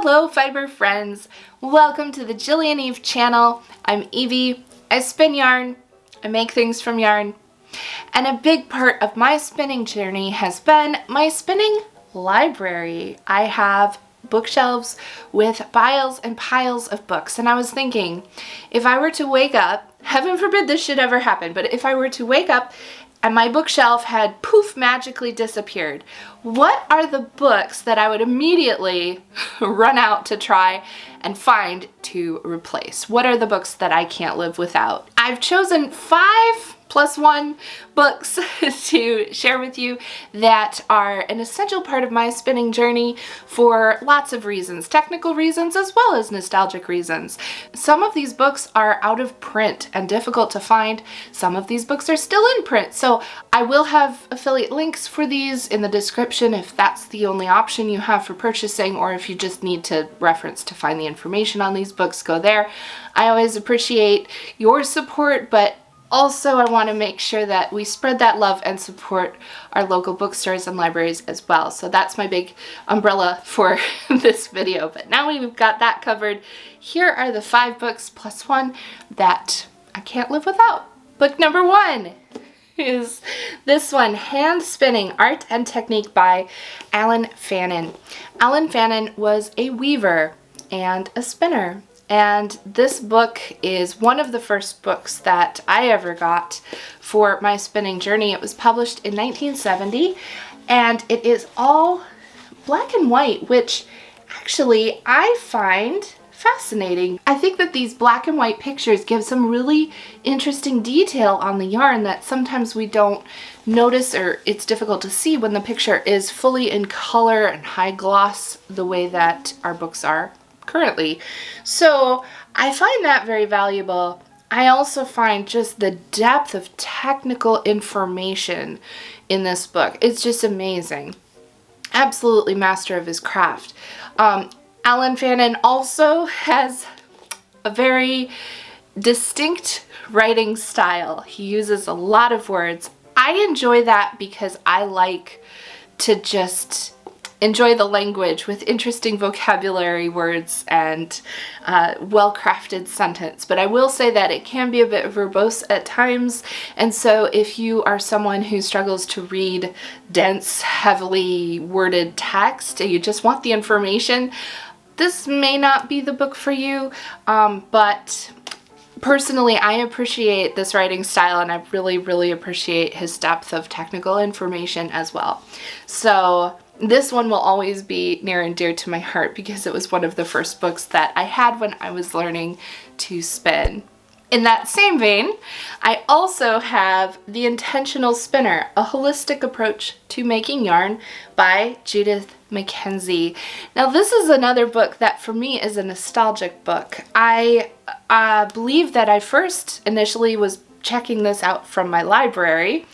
Hello fiber friends, welcome to the Jillian Eve channel. I'm Evie, I spin yarn, I make things from yarn, and a big part of my spinning journey has been my spinning library. I have bookshelves with piles and piles of books, and I was thinking, if I were to wake up, heaven forbid this should ever happen, but if I were to wake up and my bookshelf had poof magically disappeared, what are the books that I would immediately run out to try and find to replace? What are the books that I can't live without? I've chosen 5+1 books to share with you that are an essential part of my spinning journey for lots of reasons, technical reasons as well as nostalgic reasons. Some of these books are out of print and difficult to find. Some of these books are still in print, so I will have affiliate links for these in the description if that's the only option you have for purchasing, or if you just need to reference to find the information on these books, go there. I always appreciate your support, but also I want to make sure that we spread that love and support our local bookstores and libraries as well. So that's my big umbrella for this video. But now we've got that covered, here are the 5 books plus 1 that I can't live without. Book number 1 is this one, Handspinning, Art and Technique by Alden Fannin. Alden Fannin was a weaver and a spinner. And this book is one of the first books that I ever got for my spinning journey. It was published in 1970, and it is all black and white, which actually I find fascinating. I think that these black and white pictures give some really interesting detail on the yarn that sometimes we don't notice, or it's difficult to see when the picture is fully in color and high gloss the way that our books are currently. So I find that very valuable. I also find just the depth of technical information in this book. It's just amazing. Absolutely master of his craft. Alden Fannin also has a very distinct writing style. He uses a lot of words. I enjoy that because I like to just enjoy the language with interesting vocabulary words and well-crafted sentence. But I will say that it can be a bit verbose at times, and so if you are someone who struggles to read dense, heavily worded text and you just want the information, this may not be the book for you, but personally, I appreciate this writing style, and I really, really appreciate his depth of technical information as well. So this one will always be near and dear to my heart because it was one of the first books that I had when I was learning to spin. In that same vein, I also have The Intentional Spinner, A Holistic Approach to Making Yarn by Judith Mackenzie. Now this is another book that for me is a nostalgic book. I believe that I first initially was checking this out from my library,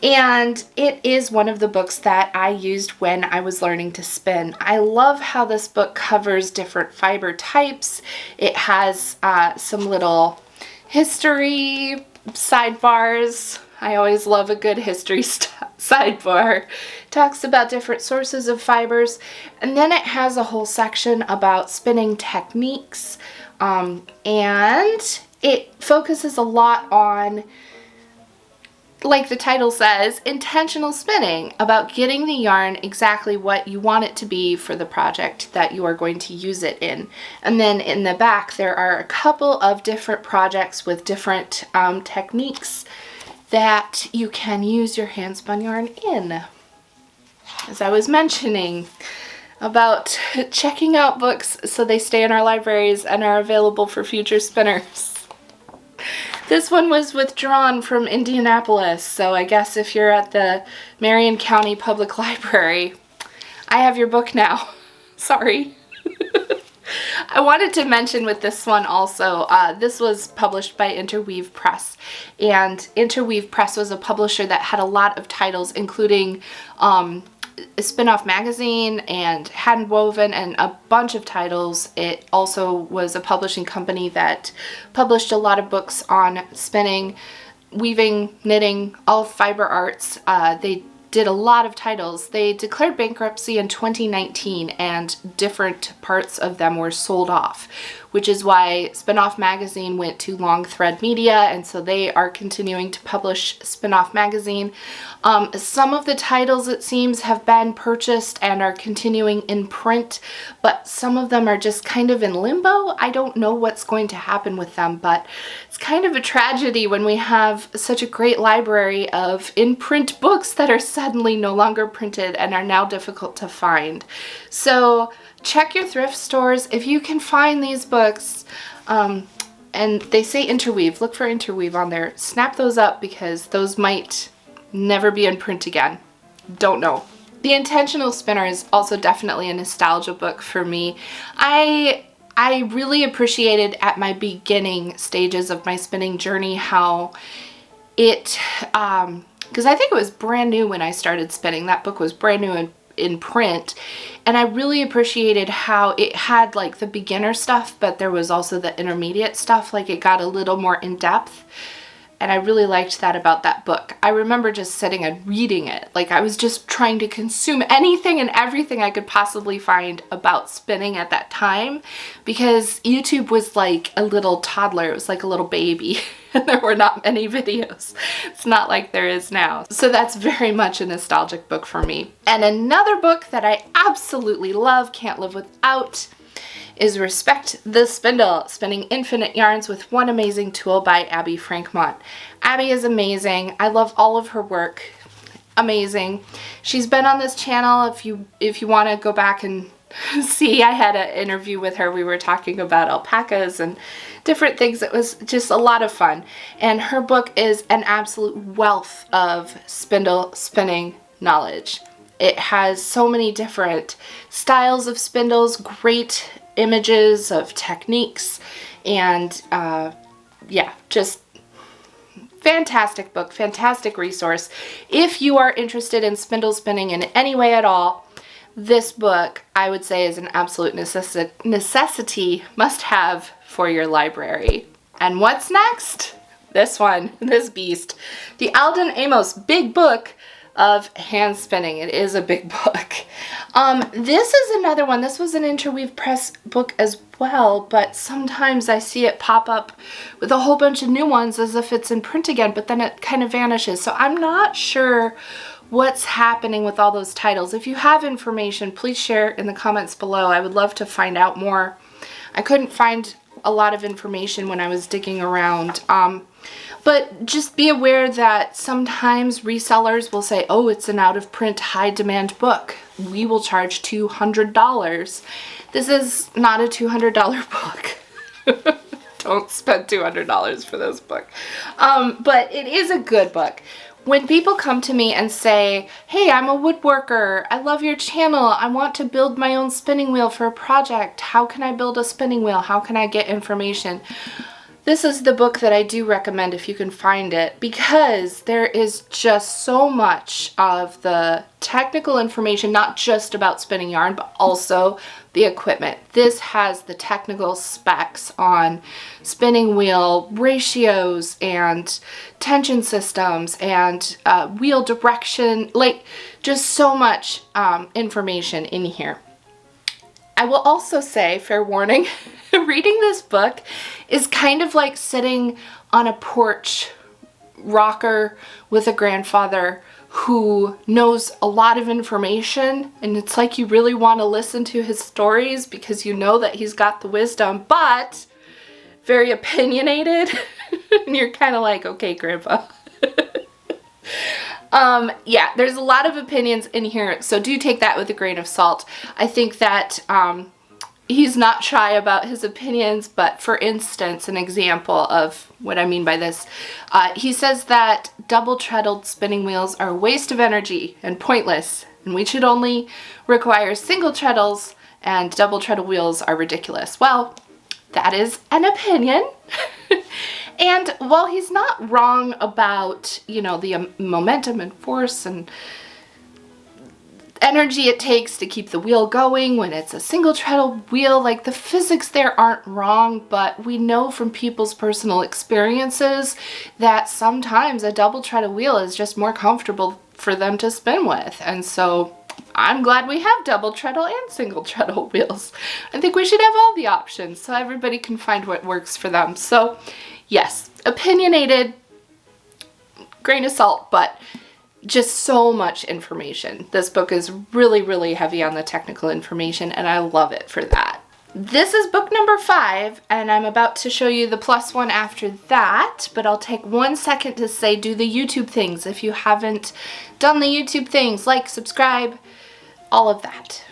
and it is one of the books that I used when I was learning to spin. I love how this book covers different fiber types. It has some little history sidebars. I always love a good history sidebar. Talks about different sources of fibers, and then it has a whole section about spinning techniques, and it focuses a lot on, like the title says, intentional spinning, about getting the yarn exactly what you want it to be for the project that you are going to use it in. And then in the back there are a couple of different projects with different techniques that you can use your handspun yarn in. As I was mentioning about checking out books so they stay in our libraries and are available for future spinners. This one was withdrawn from Indianapolis, so I guess if you're at the Marion County Public Library, I have your book now. Sorry. I wanted to mention with this one also, this was published by Interweave Press, and Interweave Press was a publisher that had a lot of titles, including Spin-Off Magazine and Handwoven and a bunch of titles. It also was a publishing company that published a lot of books on spinning, weaving, knitting, all fiber arts. They did a lot of titles. They declared bankruptcy in 2019 and different parts of them were sold off, which is why Spin-Off Magazine went to Long Thread Media, and so they are continuing to publish Spin-Off Magazine. Some of the titles, it seems, have been purchased and are continuing in print, but some of them are just kind of in limbo. I don't know what's going to happen with them, but it's kind of a tragedy when we have such a great library of in-print books that are suddenly no longer printed and are now difficult to find. So check your thrift stores if you can find these books. And they say interweave. Look for interweave on there. Snap those up because those might never be in print again. Don't know. The Intentional Spinner is also definitely a nostalgia book for me. I really appreciated at my beginning stages of my spinning journey how it, because I think it was brand new when I started spinning. That book was brand new in print, and I really appreciated how it had like the beginner stuff, but there was also the intermediate stuff. Like, it got a little more in depth, and I really liked that about that book. I remember just sitting and reading it. Like, I was just trying to consume anything and everything I could possibly find about spinning at that time, because YouTube was like a little toddler. It was like a little baby. And there were not many videos. It's not like there is now. So that's very much a nostalgic book for me. And another book that I absolutely love, can't live without, is Respect the Spindle, Spinning Infinite Yarns with One Amazing Tool by Abby Franquemont. Abby is amazing. I love all of her work. Amazing. She's been on this channel. If you want to go back and see, I had an interview with her. We were talking about alpacas and different things. It was just a lot of fun. And her book is an absolute wealth of spindle spinning knowledge. It has so many different styles of spindles, great images of techniques, and yeah, just fantastic book, fantastic resource. If you are interested in spindle spinning in any way at all, this book, I would say, is an absolute necessity, must-have for your library. And what's next? This one, this beast. The Alden Amos Big Book of Handspinning. It is a big book. This is another one. This was an Interweave Press book as well, but sometimes I see it pop up with a whole bunch of new ones as if it's in print again, but then it kind of vanishes. So I'm not sure what's happening with all those titles. If you have information, please share in the comments below. I would love to find out more. I couldn't find a lot of information when I was digging around. But just be aware that sometimes resellers will say, oh, it's an out-of-print, high-demand book. We will charge $200. This is not a $200 book. Don't spend $200 for this book. But it is a good book. When people come to me and say, hey, I'm a woodworker, I love your channel, I want to build my own spinning wheel for a project, how can I build a spinning wheel, how can I get information? This is the book that I do recommend if you can find it, because there is just so much of the technical information, not just about spinning yarn, but also the equipment. This has the technical specs on spinning wheel ratios and tension systems and wheel direction, like just so much information in here. I will also say, fair warning, reading this book is kind of like sitting on a porch rocker with a grandfather who knows a lot of information, and it's like you really want to listen to his stories because you know that he's got the wisdom, but very opinionated, and you're kind of like, okay, Grandpa. Yeah, there's a lot of opinions in here, so do take that with a grain of salt. I think that he's not shy about his opinions, but for instance, an example of what I mean by this, he says that double treadled spinning wheels are a waste of energy and pointless, and we should only require single treadles, and double treadle wheels are ridiculous. Well, that is an opinion. And while he's not wrong about, you know, the momentum and force and energy it takes to keep the wheel going when it's a single treadle wheel, like the physics there aren't wrong, but we know from people's personal experiences that sometimes a double treadle wheel is just more comfortable for them to spin with. And so I'm glad we have double treadle and single treadle wheels. I think we should have all the options so everybody can find what works for them. So yes, opinionated, grain of salt, but just so much information. This book is really, really heavy on the technical information, and I love it for that. This is book number 5, and I'm about to show you the plus one after that, but I'll take 1 second to say do the YouTube things. If you haven't done the YouTube things, like, subscribe, all of that.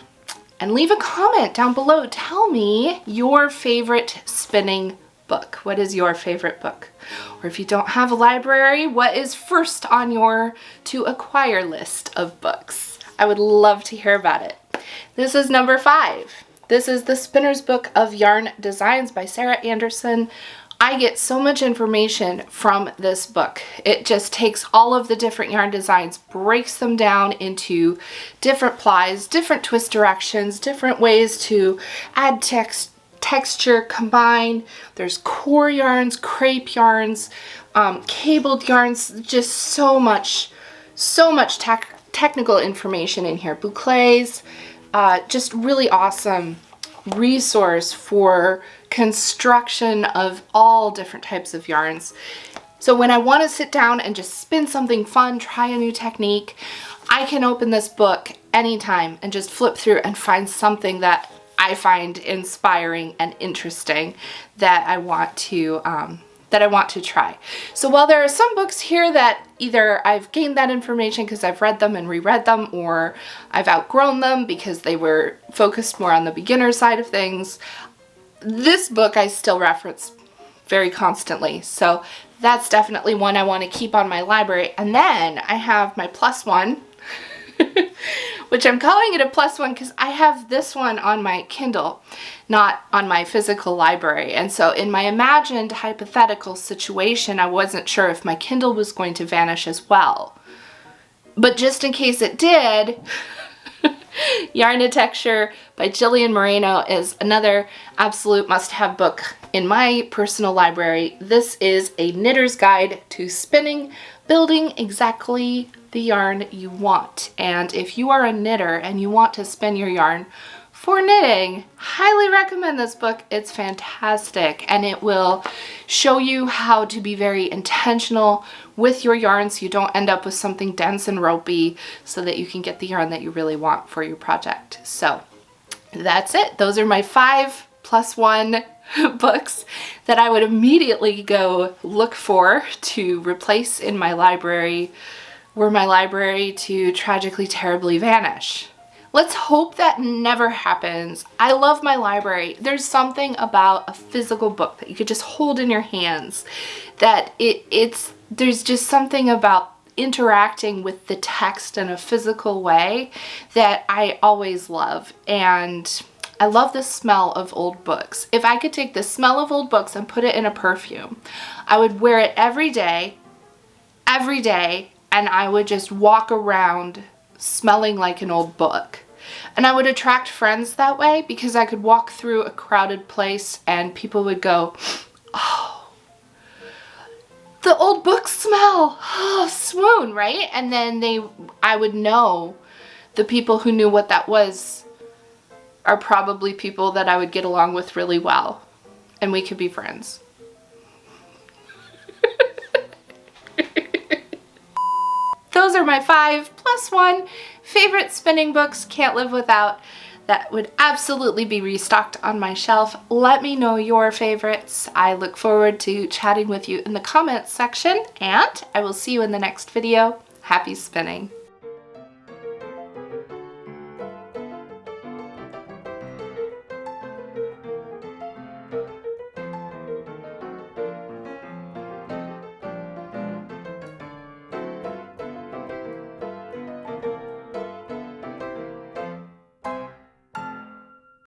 And leave a comment down below. Tell me your favorite spinning book. What is your favorite book? Or if you don't have a library, what is first on your to acquire list of books? I would love to hear about it. This is number 5. This is The Spinner's Book of Yarn Designs by Sarah Anderson. I get so much information from this book. It just takes all of the different yarn designs, breaks them down into different plies, different twist directions, different ways to add texture, combine. There's core yarns, crepe yarns, cabled yarns, just so much technical information in here. Bouclés, just really awesome resource for construction of all different types of yarns. So when I want to sit down and just spin something fun, try a new technique, I can open this book anytime and just flip through and find something that I find inspiring and interesting that I want to try. So while there are some books here that either I've gained that information because I've read them and reread them, or I've outgrown them because they were focused more on the beginner side of things, this book I still reference very constantly. So that's definitely one I want to keep on my library. And then I have my plus one, which I'm calling it a plus one because I have this one on my Kindle, not on my physical library. And so in my imagined hypothetical situation, I wasn't sure if my Kindle was going to vanish as well. But just in case it did, Yarnitecture by Jillian Merino is another absolute must-have book in my personal library. This is a knitter's guide to spinning, building exactly the yarn you want. And if you are a knitter and you want to spin your yarn for knitting, highly recommend this book. It's fantastic, and it will show you how to be very intentional with your yarn so you don't end up with something dense and ropey, so that you can get the yarn that you really want for your project. So that's it. Those are my 5 plus 1 books that I would immediately go look for to replace in my library were my library to tragically, terribly vanish. Let's hope that never happens. I love my library. There's something about a physical book that you could just hold in your hands, that there's just something about interacting with the text in a physical way that I always love. And I love the smell of old books. If I could take the smell of old books and put it in a perfume, I would wear it every day, and I would just walk around smelling like an old book. And I would attract friends that way because I could walk through a crowded place and people would go, "Oh, the old book smell, oh, swoon," right? And then I would know the people who knew what that was are probably people that I would get along with really well, and we could be friends. Those are my 5 plus 1 favorite spinning books. Can't live without. That would absolutely be restocked on my shelf. Let me know your favorites. I look forward to chatting with you in the comments section, and I will see you in the next video. Happy spinning.